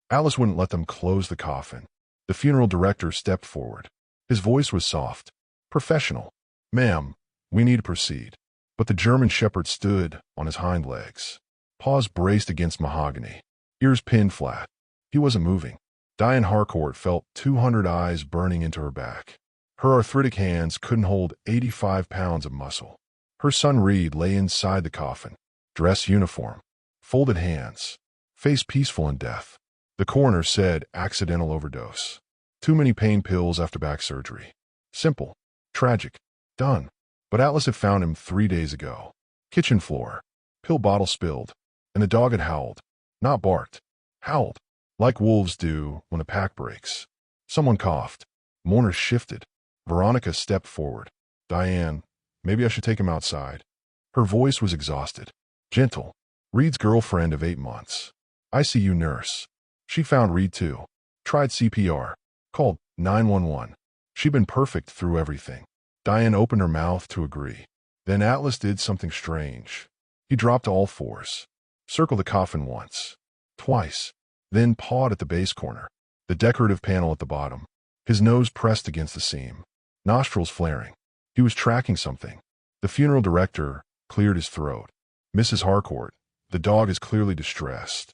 Alice wouldn't let them close the coffin. The funeral director stepped forward. His voice was soft, professional. "Ma'am, we need to proceed." But the German shepherd stood on his hind legs, paws braced against mahogany, ears pinned flat. He wasn't moving. Diane Harcourt felt 200 eyes burning into her back. Her arthritic hands couldn't hold 85 pounds of muscle. Her son Reed lay inside the coffin, dress uniform, folded hands, face peaceful in death. The coroner said accidental overdose. Too many pain pills after back surgery. Simple. Tragic. Done. But Atlas had found him 3 days ago. Kitchen floor. Pill bottle spilled. And the dog had howled. Not barked. Howled. Like wolves do when a pack breaks. Someone coughed. Mourners shifted. Veronica stepped forward. "Diane, maybe I should take him outside." Her voice was exhausted. Gentle. "Reed's girlfriend of 8 months. ICU nurse. She found Reed too. Tried CPR. Called 911. She'd been perfect through everything." Diane opened her mouth to agree. Then Atlas did something strange. He dropped to all fours. Circled the coffin once. Twice. Then pawed at the base corner. The decorative panel at the bottom. His nose pressed against the seam. Nostrils flaring. He was tracking something. The funeral director cleared his throat. "Mrs. Harcourt, the dog is clearly distressed."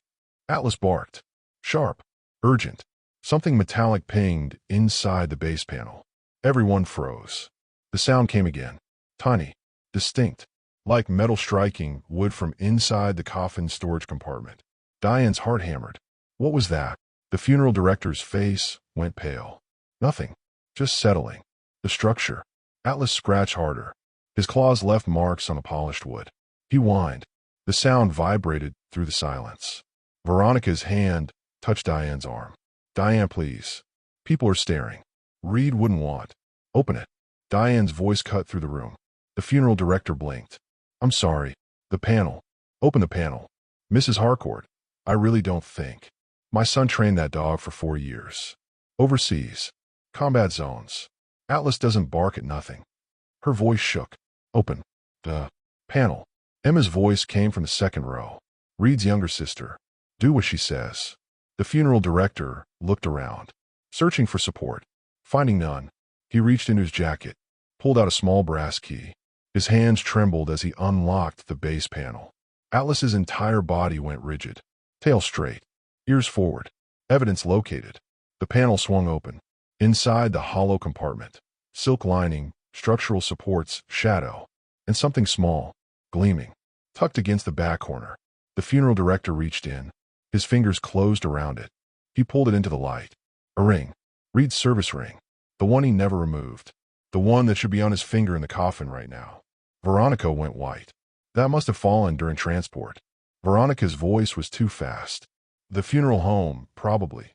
Atlas barked. Sharp. Urgent. Something metallic pinged inside the base panel. Everyone froze. The sound came again. Tiny. Distinct. Like metal striking wood from inside the coffin storage compartment. Diane's heart hammered. What was that? The funeral director's face went pale. Nothing. Just settling. The structure. Atlas scratched harder. His claws left marks on the polished wood. He whined. The sound vibrated through the silence. Veronica's hand touched Diane's arm. "Diane, please. People are staring." Reed wouldn't want. "Open it." Diane's voice cut through the room. The funeral director blinked. "I'm sorry. The panel. Open the panel." "Mrs. Harcourt, I really don't think. My son trained that dog for 4 years. Overseas. Combat zones. Atlas doesn't bark at nothing." Her voice shook. "Open the panel." Emma's voice came from the second row. Reed's younger sister. "Do what she says." The funeral director looked around, searching for support. Finding none, he reached into his jacket, pulled out a small brass key. His hands trembled as he unlocked the base panel. Atlas's entire body went rigid. Tail straight. Ears forward. Evidence located. The panel swung open. Inside the hollow compartment. Silk lining, structural supports, shadow. And something small, gleaming, tucked against the back corner. The funeral director reached in. His fingers closed around it. He pulled it into the light. A ring. Reed's service ring. The one he never removed. The one that should be on his finger in the coffin right now. Veronica went white. That must have fallen during transport. Veronica's voice was too fast. "The funeral home, probably."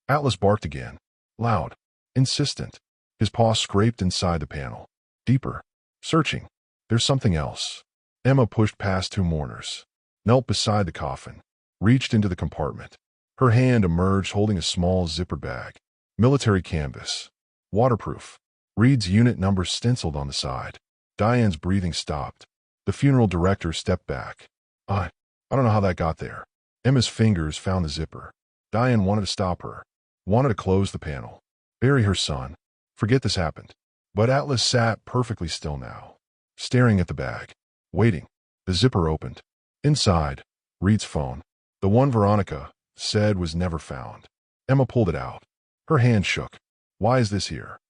Atlas barked again. Loud. Insistent. His paw scraped inside the panel. Deeper. Searching. "There's something else." Emma pushed past 2 mourners. Knelt beside the coffin. Reached into the compartment. Her hand emerged holding a small zipper bag. Military canvas. Waterproof. Reed's unit number stenciled on the side. Diane's breathing stopped. The funeral director stepped back. I don't know how that got there." Emma's fingers found the zipper. Diane wanted to stop her. Wanted to close the panel. Bury her son. Forget this happened. But Atlas sat perfectly still now. Staring at the bag. Waiting. The zipper opened. Inside, Reed's phone. The one Veronica said was never found. Emma pulled it out. Her hand shook. "Why is this here?"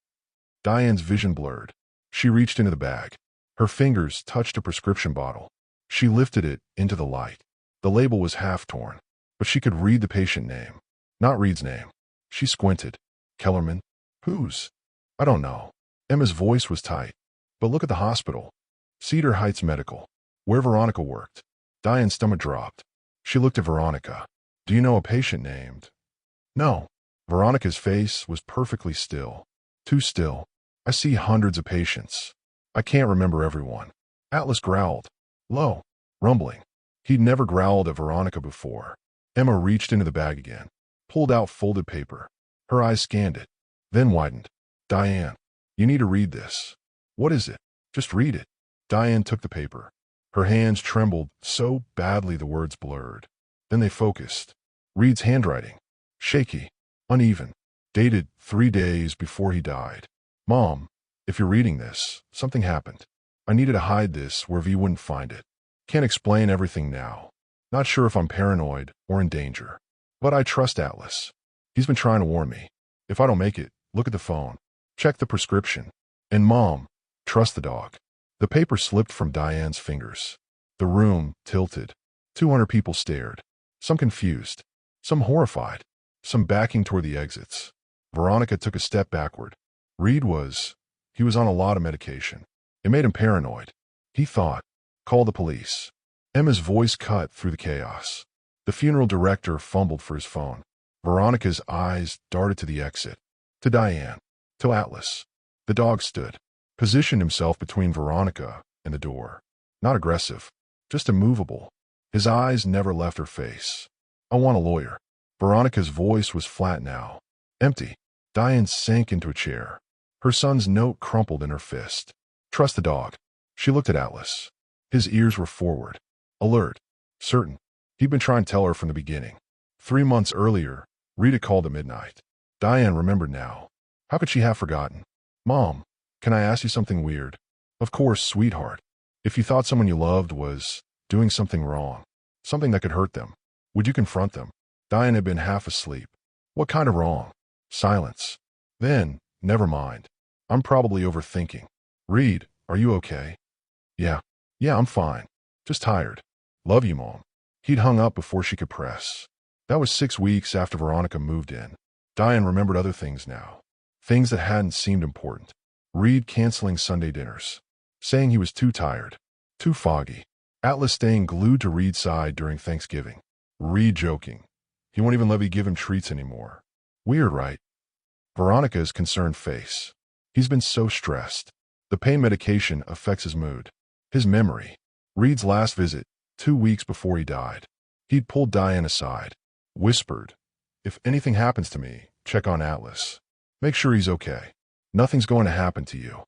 Diane's vision blurred. She reached into the bag. Her fingers touched a prescription bottle. She lifted it into the light. The label was half torn, but she could read the patient name. Not Reed's name. She squinted. "Kellerman? Whose?" "I don't know." Emma's voice was tight. "But look at the hospital. Cedar Heights Medical. Where Veronica worked." Diane's stomach dropped. She looked at Veronica. "Do you know a patient named?" "No." Veronica's face was perfectly still. Too still. "I see hundreds of patients. I can't remember everyone." Atlas growled. Low. Rumbling. He'd never growled at Veronica before. Emma reached into the bag again. Pulled out folded paper. Her eyes scanned it. Then widened. "Diane, you need to read this." "What is it?" "Just read it." Diane took the paper. Her hands trembled so badly the words blurred. Then they focused. Reed's handwriting. shaky, uneven, dated 3 days before he died. Mom, if you're reading this, something happened. I needed to hide this where V wouldn't find it. Can't explain everything now. Not sure if I'm paranoid or in danger. But I trust Atlas. He's been trying to warn me. If I don't make it, look at the phone. Check the prescription. And Mom, trust the dog. The paper slipped from Diane's fingers. The room tilted. 200 people stared. Some confused. Some horrified. Some backing toward the exits. Veronica took a step backward. He was on a lot of medication. It made him paranoid. He thought, call the police. Emma's voice cut through the chaos. The funeral director fumbled for his phone. Veronica's eyes darted to the exit. To Diane. To Atlas. The dog stood. Positioned himself between Veronica and the door. Not aggressive. Just immovable. His eyes never left her face. I want a lawyer. Veronica's voice was flat now. Empty. Diane sank into a chair. Her son's note crumpled in her fist. Trust the dog. She looked at Atlas. His ears were forward. Alert. Certain. He'd been trying to tell her from the beginning. 3 months earlier, Rita called at midnight. Diane remembered now. How could she have forgotten? Mom, can I ask you something weird? Of course, sweetheart. If you thought someone you loved was doing something wrong, something that could hurt them, would you confront them? Diane had been half asleep. What kind of wrong? Silence. Then, never mind. I'm probably overthinking. Reed, are you okay? Yeah, I'm fine. Just tired. Love you, Mom. He'd hung up before she could press. That was 6 weeks after Veronica moved in. Diane remembered other things now. Things that hadn't seemed important. Reed canceling Sunday dinners. Saying he was too tired. Too foggy. Atlas staying glued to Reed's side during Thanksgiving. Reed joking. He won't even let me give him treats anymore. Weird, right? Veronica's concerned face. He's been so stressed. The pain medication affects his mood. His memory. Reed's last visit, 2 weeks before he died. He'd pulled Diane aside. Whispered, if anything happens to me, check on Atlas. Make sure he's okay. Nothing's going to happen to you.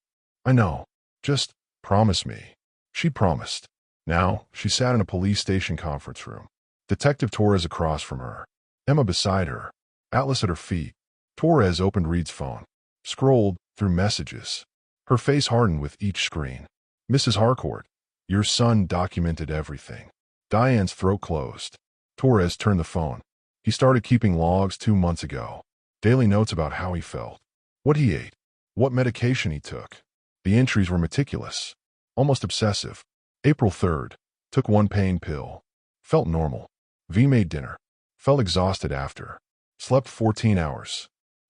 I know. Just promise me. She promised. Now, she sat in a police station conference room. Detective Torres across from her. Emma beside her. Atlas at her feet. Torres opened Reed's phone. Scrolled through messages. Her face hardened with each screen. Mrs. Harcourt, your son documented everything. Diane's throat closed. Torres turned the phone. He started keeping logs 2 months ago. Daily notes about how he felt. What he ate. What medication he took. The entries were meticulous. Almost obsessive. April 3rd. Took 1 pain pill. Felt normal. V made dinner. Felt exhausted after. Slept 14 hours.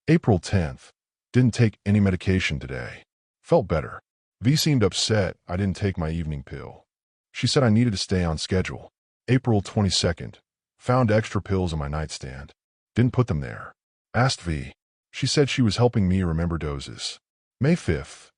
April 10th. Didn't take any medication today. Felt better. V seemed upset I didn't take my evening pill. She said I needed to stay on schedule. April 22nd. Found extra pills on my nightstand. Didn't put them there. Asked V. She said she was helping me remember doses. May 5th.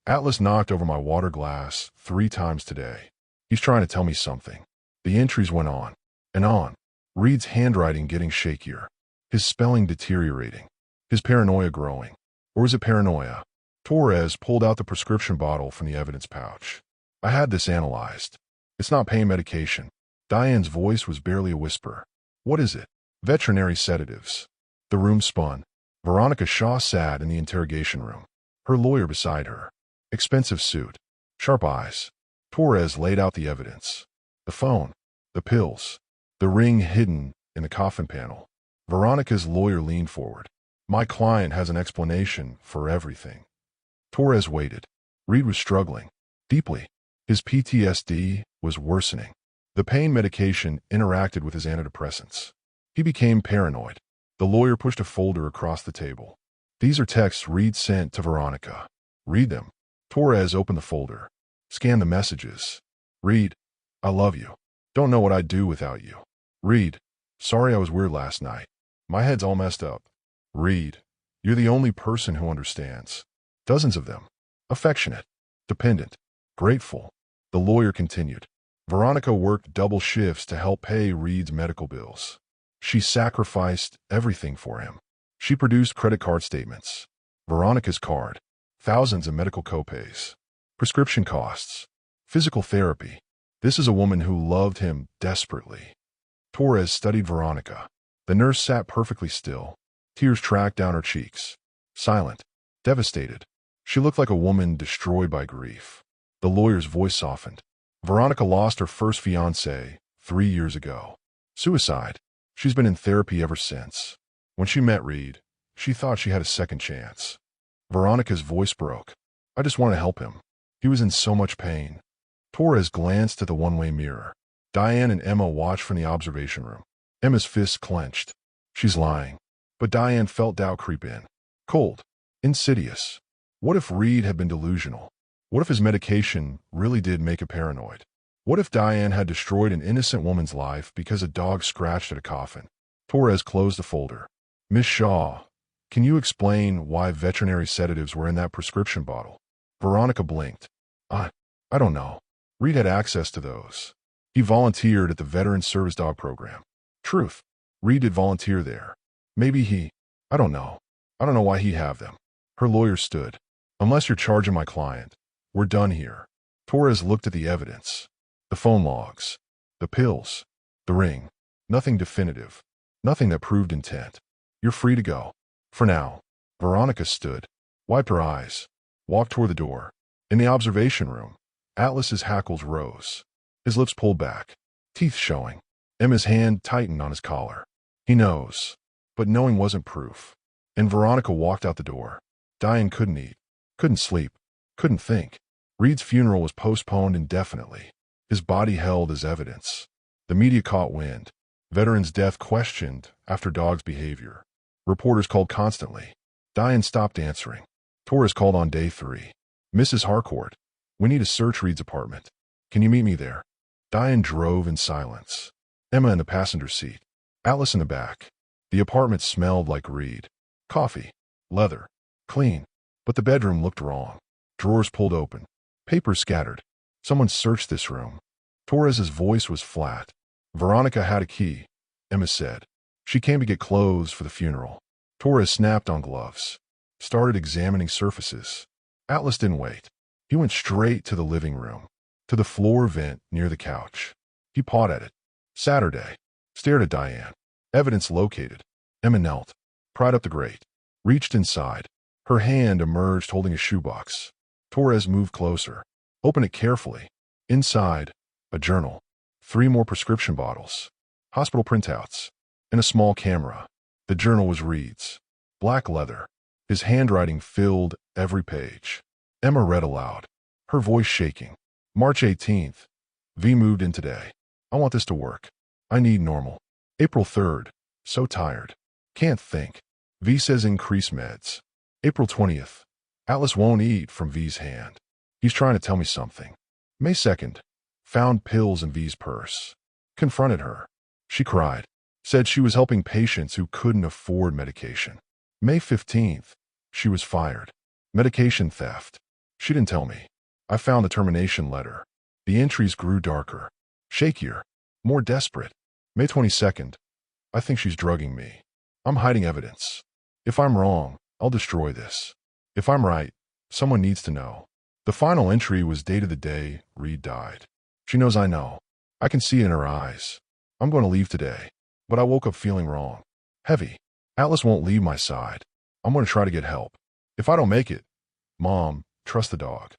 Atlas knocked over my water glass 3 times today. He's trying to tell me something. The entries went on and on. Reed's handwriting getting shakier. His spelling deteriorating. His paranoia growing. Or is it paranoia? Torres pulled out the prescription bottle from the evidence pouch. I had this analyzed. It's not pain medication. Diane's voice was barely a whisper. What is it? Veterinary sedatives. The room spun. Veronica Shaw sat in the interrogation room. Her lawyer beside her. Expensive suit. Sharp eyes. Torres laid out the evidence. The phone. The pills. The ring hidden in the coffin panel. Veronica's lawyer leaned forward. My client has an explanation for everything. Torres waited. Reed was struggling. Deeply. His PTSD was worsening. The pain medication interacted with his antidepressants. He became paranoid. The lawyer pushed a folder across the table. These are texts Reed sent to Veronica. Read them. Torres opened the folder. Scanned the messages. Reed, I love you. Don't know what I'd do without you. Reed, sorry I was weird last night. My head's all messed up. Reed, you're the only person who understands. Dozens of them. Affectionate. Dependent. Grateful. The lawyer continued. Veronica worked double shifts to help pay Reed's medical bills. She sacrificed everything for him. She produced credit card statements. Veronica's card. Thousands of medical copays. Prescription costs. Physical therapy. This is a woman who loved him desperately. Torres studied Veronica. The nurse sat perfectly still. Tears tracked down her cheeks. Silent. Devastated. She looked like a woman destroyed by grief. The lawyer's voice softened. Veronica lost her first fiancé 3 years ago. Suicide. She's been in therapy ever since. When she met Reed, she thought she had a second chance. Veronica's voice broke. I just want to help him. He was in so much pain. Torres glanced at the one-way mirror. Diane and Emma watched from the observation room. Emma's fists clenched. She's lying. But Diane felt doubt creep in. Cold. Insidious. What if Reed had been delusional? What if his medication really did make him paranoid? What if Diane had destroyed an innocent woman's life because a dog scratched at a coffin? Torres closed the folder. Miss Shaw, can you explain why veterinary sedatives were in that prescription bottle? Veronica blinked. I don't know. Reed had access to those. He volunteered at the Veteran Service Dog Program. Truth. Reed did volunteer there. Maybe I don't know. I don't know why he'd have them. Her lawyer stood. Unless you're charging my client, we're done here. Torres looked at the evidence. The phone logs. The pills. The ring. Nothing definitive. Nothing that proved intent. You're free to go. For now. Veronica stood. Wiped her eyes. Walked toward the door. In the observation room, Atlas's hackles rose. His lips pulled back. Teeth showing. Emma's hand tightened on his collar. He knows. But knowing wasn't proof. And Veronica walked out the door. Diane couldn't eat. Couldn't sleep. Couldn't think. Reed's funeral was postponed indefinitely. His body held as evidence. The media caught wind. Veteran's death questioned after dog's behavior. Reporters called constantly. Diane stopped answering. Torres called on day 3. Mrs. Harcourt, we need to search Reed's apartment. Can you meet me there? Diane drove in silence. Emma in the passenger seat. Atlas in the back. The apartment smelled like Reed. Coffee. Leather. Clean. But the bedroom looked wrong. Drawers pulled open. Papers scattered. Someone searched this room. Torres's voice was flat. Veronica had a key, Emma said. She came to get clothes for the funeral. Torres snapped on gloves. Started examining surfaces. Atlas didn't wait. He went straight to the living room. To the floor vent near the couch. He pawed at it. Saturday. Stared at Diane. Evidence located. Emma knelt. Pried up the grate. Reached inside. Her hand emerged holding a shoebox. Torres moved closer. Opened it carefully. Inside, a journal. 3 more prescription bottles. Hospital printouts. And a small camera. The journal was Reed's. Black leather. His handwriting filled every page. Emma read aloud. Her voice shaking. March 18th. V moved in today. I want this to work. I need normal. April 3rd. So tired. Can't think. V says increase meds. April 20th. Atlas won't eat from V's hand. He's trying to tell me something. May 2nd. Found pills in V's purse. Confronted her. She cried. Said she was helping patients who couldn't afford medication. May 15th. She was fired. Medication theft. She didn't tell me. I found the termination letter. The entries grew darker. Shakier. More desperate. May 22nd. I think she's drugging me. I'm hiding evidence. If I'm wrong, I'll destroy this. If I'm right, someone needs to know. The final entry was dated the day Reed died. She knows I know. I can see it in her eyes. I'm going to leave today. But I woke up feeling wrong. Heavy. Atlas won't leave my side. I'm going to try to get help. If I don't make it, Mom, trust the dog.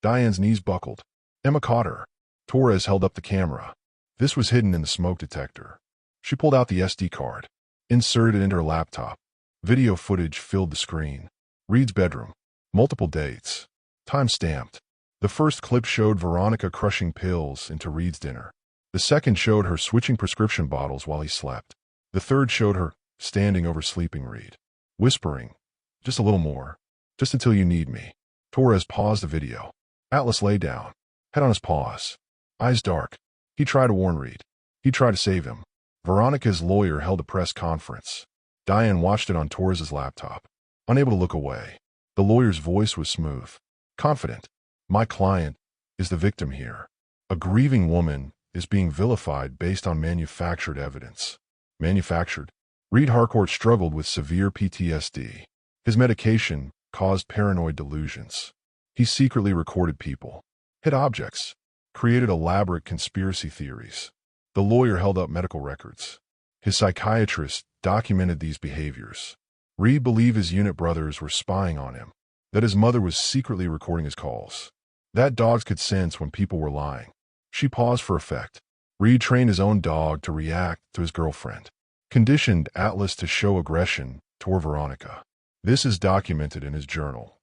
Diane's knees buckled. Emma caught her. Torres held up the camera. This was hidden in the smoke detector. She pulled out the SD card. Inserted it into her laptop. Video footage filled the screen. Reed's bedroom. Multiple dates. Time stamped. The first clip showed Veronica crushing pills into Reed's dinner. The second showed her switching prescription bottles while he slept. The third showed her standing over sleeping Reed. Whispering, just a little more. Just until you need me. Torres paused the video. Atlas lay down. Head on his paws. Eyes dark. He tried to warn Reed. He tried to save him. Veronica's lawyer held a press conference. Diane watched it on Torres's laptop. Unable to look away. The lawyer's voice was smooth. Confident. My client is the victim here. A grieving woman is being vilified based on manufactured evidence. Manufactured? Reed Harcourt struggled with severe PTSD. His medication caused paranoid delusions. He secretly recorded people, hid objects, created elaborate conspiracy theories. The lawyer held up medical records. His psychiatrist documented these behaviors. Reed believed his unit brothers were spying on him, that his mother was secretly recording his calls. That dogs could sense when people were lying. She paused for effect. Reed trained his own dog to react to his girlfriend. Conditioned Atlas to show aggression toward Veronica. This is documented in his journal.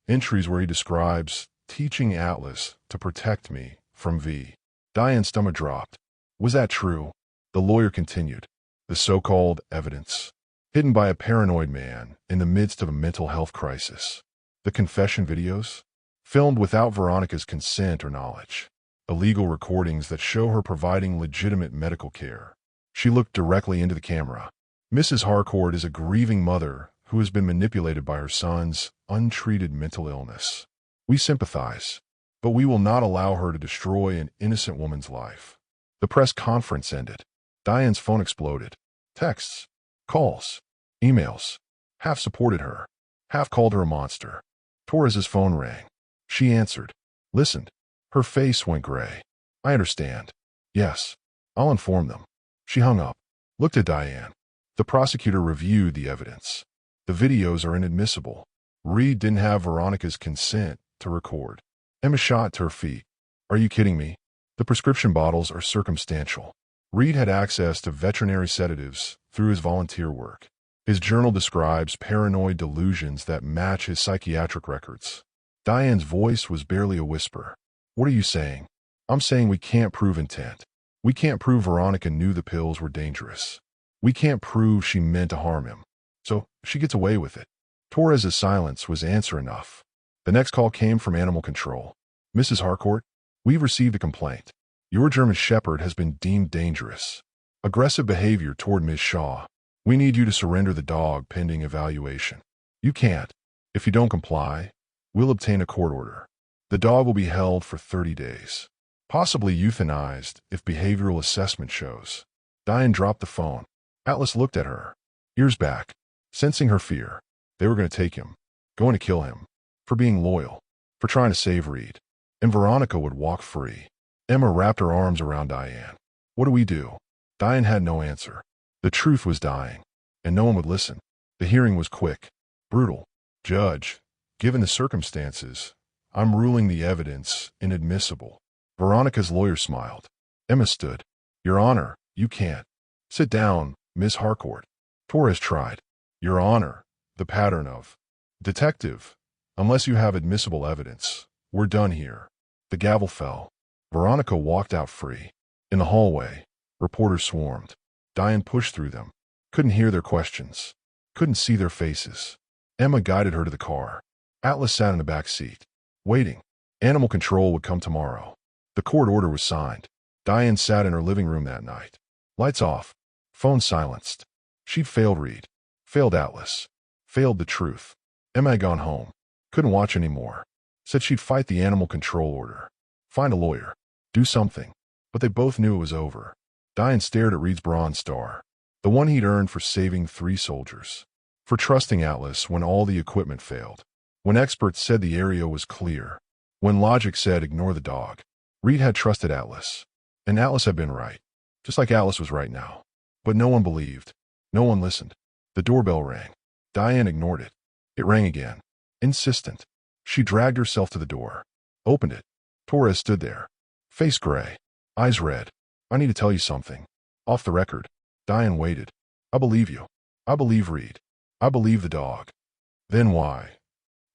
Entries where he describes teaching Atlas to protect me from V. Diane's stomach dropped. Was that true? The lawyer continued. The so-called evidence. Hidden by a paranoid man in the midst of a mental health crisis. The confession videos? Filmed without Veronica's consent or knowledge. Illegal recordings that show her providing legitimate medical care. She looked directly into the camera. Mrs. Harcourt is a grieving mother who has been manipulated by her son's untreated mental illness. We sympathize, but we will not allow her to destroy an innocent woman's life. The press conference ended. Diane's phone exploded. Texts, calls, emails. Half supported her. Half called her a monster. Torres's phone rang. She answered. Listened. Her face went gray. I understand. Yes. I'll inform them. She hung up. Looked at Diane. The prosecutor reviewed the evidence. The videos are inadmissible. Reed didn't have Veronica's consent to record. Emma shot to her feet. Are you kidding me? The prescription bottles are circumstantial. Reed had access to veterinary sedatives through his volunteer work. His journal describes paranoid delusions that match his psychiatric records. Diane's voice was barely a whisper. What are you saying? I'm saying we can't prove intent. We can't prove Veronica knew the pills were dangerous. We can't prove she meant to harm him. So she gets away with it. Torres's silence was answer enough. The next call came from Animal Control. Mrs. Harcourt, we've received a complaint. Your German Shepherd has been deemed dangerous. Aggressive behavior toward Ms. Shaw. We need you to surrender the dog pending evaluation. You can't. If you don't comply, we'll obtain a court order. The dog will be held for 30 days. Possibly euthanized if behavioral assessment shows. Diane dropped the phone. Atlas looked at her. Ears back. Sensing her fear. They were going to take him. Going to kill him. For being loyal. For trying to save Reed. And Veronica would walk free. Emma wrapped her arms around Diane. What do we do? Diane had no answer. The truth was dying. And no one would listen. The hearing was quick. Brutal. Judge, given the circumstances, I'm ruling the evidence inadmissible. Veronica's lawyer smiled. Emma stood. Your Honor, you can't. Sit down, Miss Harcourt. Torres tried. Your Honor, the pattern of. Detective, unless you have admissible evidence, we're done here. The gavel fell. Veronica walked out free. In the hallway, reporters swarmed. Diane pushed through them. Couldn't hear their questions. Couldn't see their faces. Emma guided her to the car. Atlas sat in the back seat. Waiting. Animal Control would come tomorrow. The court order was signed. Diane sat in her living room that night. Lights off. Phone silenced. She'd failed Reed. Failed Atlas. Failed the truth. Emma had gone home. Couldn't watch anymore. Said she'd fight the Animal Control order. Find a lawyer. Do something. But they both knew it was over. Diane stared at Reed's Bronze Star. The one he'd earned for saving 3 soldiers. For trusting Atlas when all the equipment failed. When experts said the area was clear. When logic said ignore the dog. Reed had trusted Atlas. And Atlas had been right. Just like Atlas was right now. But no one believed. No one listened. The doorbell rang. Diane ignored it. It rang again. Insistent. She dragged herself to the door. Opened it. Torres stood there. Face gray. Eyes red. I need to tell you something. Off the record. Diane waited. I believe you. I believe Reed. I believe the dog. Then why?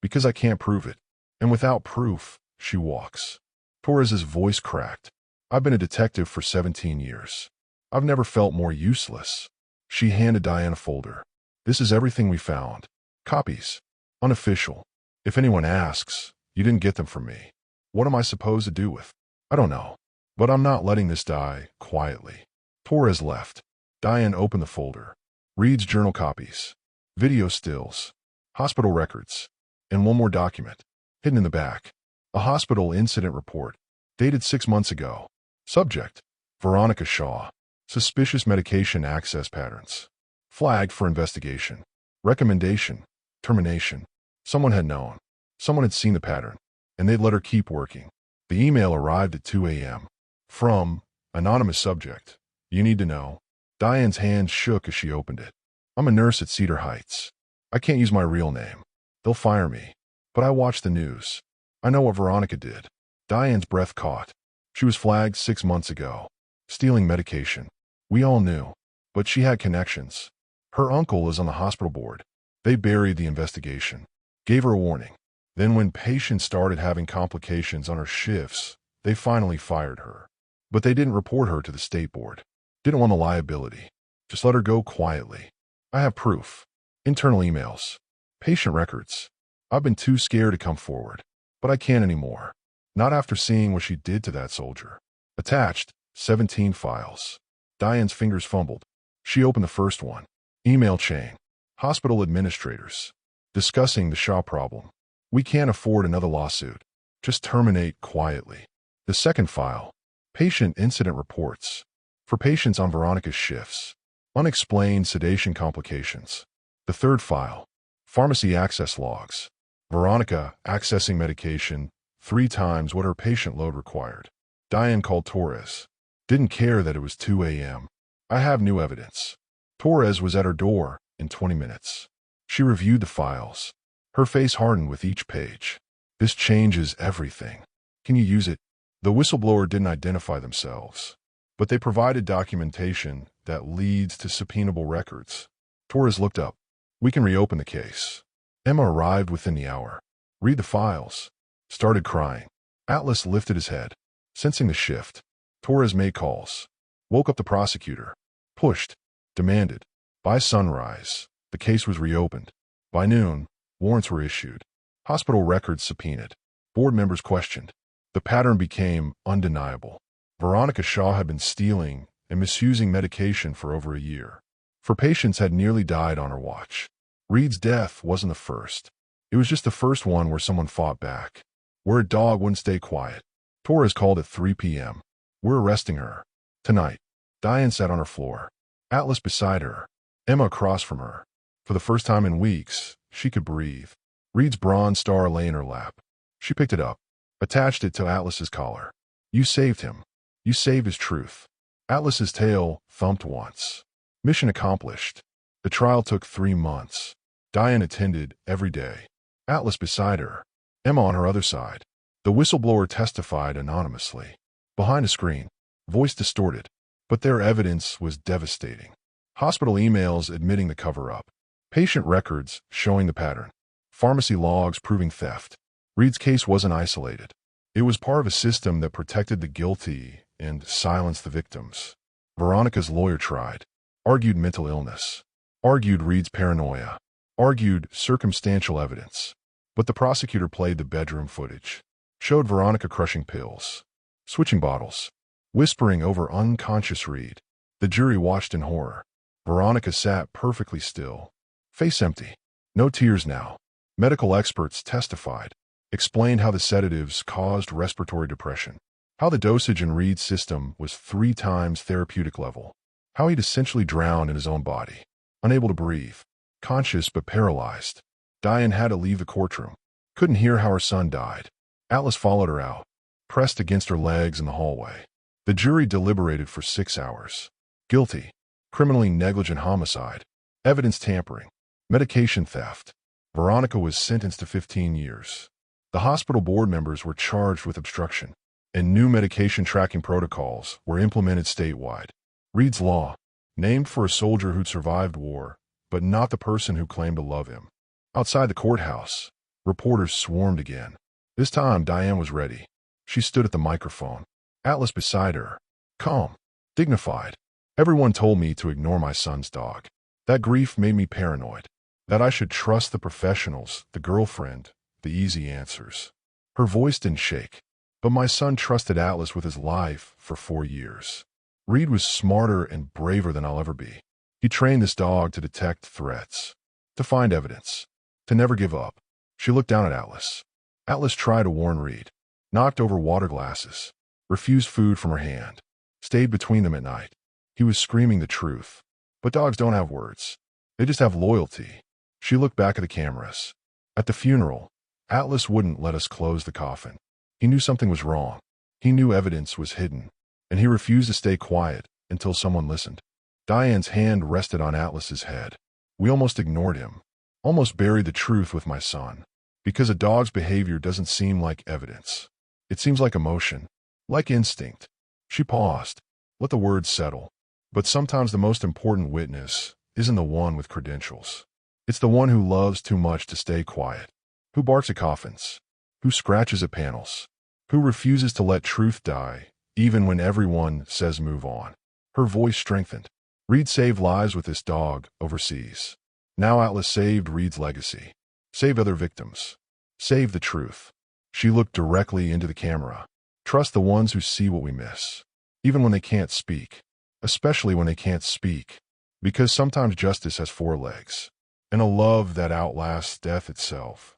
Because I can't prove it. And without proof, she walks. Torres's voice cracked. I've been a detective for 17 years. I've never felt more useless. She handed Diane a folder. This is everything we found. Copies. Unofficial. If anyone asks, you didn't get them from me. What am I supposed to do with? I don't know. But I'm not letting this die quietly. Torres left. Diane opened the folder. Reed's journal copies. Video stills. Hospital records. And one more document. Hidden in the back. A hospital incident report. Dated 6 months ago. Subject. Veronica Shaw. Suspicious medication access patterns. Flagged for investigation. Recommendation. Termination. Someone had known. Someone had seen the pattern. And they'd let her keep working. The email arrived at 2 a.m. From, anonymous subject. You need to know. Diane's hand shook as she opened it. I'm a nurse at Cedar Heights. I can't use my real name. They'll fire me. But I watched the news. I know what Veronica did. Diane's breath caught. She was flagged 6 months ago. Stealing medication. We all knew. But she had connections. Her uncle is on the hospital board. They buried the investigation. Gave her a warning. Then when patients started having complications on her shifts, they finally fired her. But they didn't report her to the state board. Didn't want the liability. Just let her go quietly. I have proof. Internal emails. Patient records. I've been too scared to come forward. But I can't anymore. Not after seeing what she did to that soldier. Attached, 17 files. Diane's fingers fumbled. She opened the first one. Email chain. Hospital administrators. Discussing the Shaw problem. We can't afford another lawsuit. Just terminate quietly. The second file. Patient incident reports. For patients on Veronica's shifts. Unexplained sedation complications. The third file. Pharmacy access logs. Veronica accessing medication 3 times what her patient load required. Diane called Torres. Didn't care that it was 2 a.m. I have new evidence. Torres was at her door in 20 minutes. She reviewed the files. Her face hardened with each page. This changes everything. Can you use it? The whistleblower didn't identify themselves, but they provided documentation that leads to subpoenable records. Torres looked up. We can reopen the case. Emma arrived within the hour. Read the files. Started crying. Atlas lifted his head. Sensing the shift, Torres made calls. Woke up the prosecutor. Pushed. Demanded. By sunrise, the case was reopened. By noon, warrants were issued. Hospital records subpoenaed. Board members questioned. The pattern became undeniable. Veronica Shaw had been stealing and misusing medication for over a year. Four patients had nearly died on her watch. Reed's death wasn't the first. It was just the first one where someone fought back, where a dog wouldn't stay quiet. Torres called at 3 p.m. We're arresting her. Tonight. Diane sat on her floor. Atlas beside her. Emma across from her. For the first time in weeks, she could breathe. Reed's bronze star lay in her lap. She picked it up. Attached it to Atlas's collar. You saved him. You saved his truth. Atlas's tail thumped once. Mission accomplished. The trial took 3 months. Diane attended every day. Atlas beside her. Emma on her other side. The whistleblower testified anonymously. Behind a screen. Voice distorted. But their evidence was devastating. Hospital emails admitting the cover-up. Patient records showing the pattern. Pharmacy logs proving theft. Reed's case wasn't isolated. It was part of a system that protected the guilty and silenced the victims. Veronica's lawyer tried. Argued mental illness. Argued Reed's paranoia. Argued circumstantial evidence. But the prosecutor played the bedroom footage. Showed Veronica crushing pills. Switching bottles. Whispering over unconscious Reed. The jury watched in horror. Veronica sat perfectly still. Face empty. No tears now. Medical experts testified. Explained how the sedatives caused respiratory depression. How the dosage in Reed's system was 3 times therapeutic level. How he'd essentially drowned in his own body. Unable to breathe. Conscious but paralyzed. Diane had to leave the courtroom. Couldn't hear how her son died. Atlas followed her out. Pressed against her legs in the hallway. The jury deliberated for 6 hours. Guilty. Criminally negligent homicide. Evidence tampering. Medication theft. Veronica was sentenced to 15 years. The hospital board members were charged with obstruction, and new medication tracking protocols were implemented statewide. Reed's Law, named for a soldier who'd survived war, but not the person who claimed to love him. Outside the courthouse, reporters swarmed again. This time, Diane was ready. She stood at the microphone. Atlas beside her. Calm. Dignified. Everyone told me to ignore my son's dog. That grief made me paranoid. That I should trust the professionals, the girlfriend, the easy answers. Her voice didn't shake. But my son trusted Atlas with his life for 4 years. Reed was smarter and braver than I'll ever be. He trained this dog to detect threats, to find evidence, to never give up. She looked down at Atlas. Atlas tried to warn Reed. Knocked over water glasses. Refused food from her hand. Stayed between them at night. He was screaming the truth. But dogs don't have words. They just have loyalty. She looked back at the cameras. At the funeral, Atlas wouldn't let us close the coffin. He knew something was wrong. He knew evidence was hidden. And he refused to stay quiet until someone listened. Diane's hand rested on Atlas's head. We almost ignored him, almost buried the truth with my son. Because a dog's behavior doesn't seem like evidence. It seems like emotion, like instinct. She paused, let the words settle. But sometimes the most important witness isn't the one with credentials. It's the one who loves too much to stay quiet, who barks at coffins, who scratches at panels, who refuses to let truth die, even when everyone says move on. Her voice strengthened. Reed saved lives with this dog overseas. Now Atlas saved Reed's legacy. Save other victims. Save the truth. She looked directly into the camera. Trust the ones who see what we miss, even when they can't speak. Especially when they can't speak. Because sometimes justice has four legs. And a love that outlasts death itself.